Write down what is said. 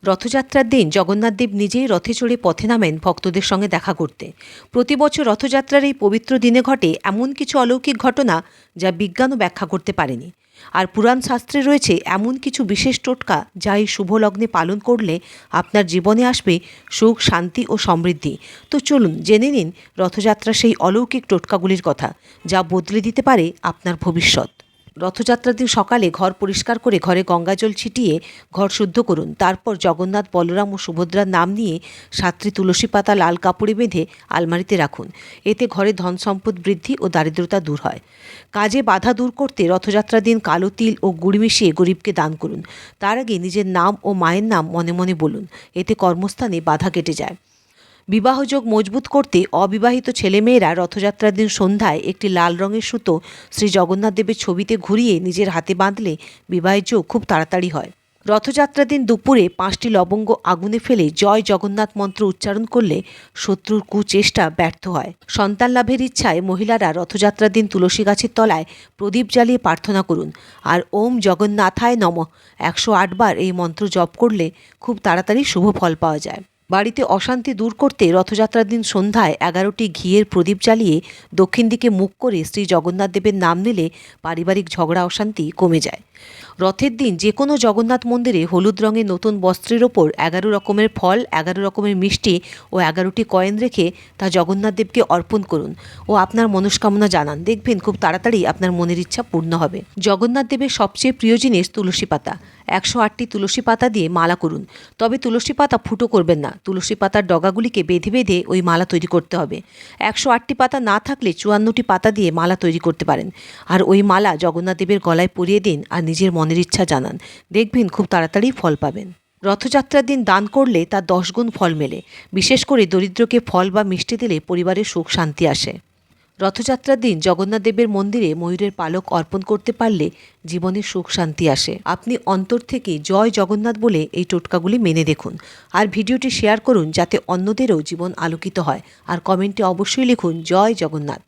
রথযাত্রার দিন জগন্নাথদেব নিজেই রথে চড়ে পথে নামেন ভক্তদের সঙ্গে দেখা করতে। প্রতি বছর রথযাত্রার এই পবিত্র দিনে ঘটে এমন কিছু অলৌকিক ঘটনা যা বিজ্ঞানও ব্যাখ্যা করতে পারেনি। আর পুরাণ শাস্ত্রে রয়েছে এমন কিছু বিশেষ টোটকা যা এই শুভ লগ্নে পালন করলে আপনার জীবনে আসবে সুখ, শান্তি ও সমৃদ্ধি। তো চলুন জেনে নিন রথযাত্রার সেই অলৌকিক টোটকাগুলির কথা, যা বদলে দিতে পারে আপনার ভবিষ্যৎ। রথযাত্রার দিন সকালে ঘর পরিষ্কার করে ঘরে গঙ্গাজল ছিটিয়ে ঘর শুদ্ধ করুন। তারপর জগন্নাথ, বলরাম ও সুভদ্রার নাম নিয়ে 7টি তুলসী পাতা লাল কাপড়ে বেঁধে আলমারিতে রাখুন। এতে ঘরে ধন সম্পদ বৃদ্ধি ও দারিদ্রতা দূর হয়। কাজে বাধা দূর করতে রথযাত্রার দিন কালো তিল ও গুড় মিশিয়ে গরিবকে দান করুন। তার আগে নিজের নাম ও মায়ের নাম মনে মনে বলুন। এতে কর্মস্থানে বাধা কেটে যায়। বিবাহযোগ মজবুত করতে অবিবাহিত ছেলেমেয়েরা রথযাত্রার দিন সন্ধ্যায় একটি লাল রঙের সুতো শ্রী জগন্নাথ দেবের ছবিতে ঘুরিয়ে নিজের হাতে বাঁধলে বিবাহের যোগ খুব তাড়াতাড়ি হয়। রথযাত্রার দিন দুপুরে 5টি লবঙ্গ আগুনে ফেলে জয় জগন্নাথ মন্ত্র উচ্চারণ করলে শত্রুর কুচেষ্টা ব্যর্থ হয়। সন্তান লাভের ইচ্ছায় মহিলারা রথযাত্রার দিন তুলসী গাছের তলায় প্রদীপ জ্বালিয়ে প্রার্থনা করুন। আর ওম জগন্নাথায় নমঃ 108 বার এই মন্ত্র জপ করলে খুব তাড়াতাড়ি শুভ ফল পাওয়া যায়। বাড়িতে অশান্তি দূর করতে রথযাত্রার দিন সন্ধ্যায় 11টি ঘিয়ের প্রদীপ জ্বালিয়ে দক্ষিণ দিকে মুখ করে শ্রী জগন্নাথ দেবের নাম নিলে পারিবারিক ঝগড়া অশান্তি কমে যায়। রথের দিন যে কোনো জগন্নাথ মন্দিরে হলুদ রঙের নতুন বস্ত্রের ওপর 11 রকমের ফল, 11 রকমের মিষ্টি ও 11টি কয়েন রেখে তা জগন্নাথ দেবকে অর্পণ করুন ও আপনার মনস্কামনা জানান। দেখবেন খুব তাড়াতাড়ি আপনার মনের ইচ্ছা পূর্ণ হবে। জগন্নাথ দেবের সবচেয়ে প্রিয় জিনিস তুলসী পাতা। 108টি তুলসী পাতা দিয়ে মালা করুন। তবে তুলসী পাতা ফুটো করবেন না। তুলসী পাতার ডগাগুলিকে বেঁধে বেঁধে ওই মালা তৈরি করতে হবে। 108টি পাতা না থাকলে 54টি পাতা দিয়ে মালা তৈরি করতে পারেন। আর ওই মালা জগন্নাথ দেবের গলায় পরিয়ে দিন আর নিজের মনের ইচ্ছা জানান। দেখবেন খুব তাড়াতাড়ি ফল পাবেন। রথযাত্রার দিন দান করলে তার 10 গুণ ফল মেলে। বিশেষ করে দরিদ্রকে ফল বা মিষ্টি দিলে পরিবারে সুখ শান্তি আসে। রথযাত্রার দিন জগন্নাথ দেবের মন্দিরে ময়ূরের পালক অর্পণ করতে পারলে জীবনে সুখ শান্তি আসে। আপনি অন্তর থেকে জয় জগন্নাথ বলে এই টোটকাগুলি মেনে দেখুন। আর ভিডিওটি শেয়ার করুন যাতে অন্যদেরও জীবন আলোকিত হয়। আর কমেন্টে অবশ্যই লিখুন জয় জগন্নাথ।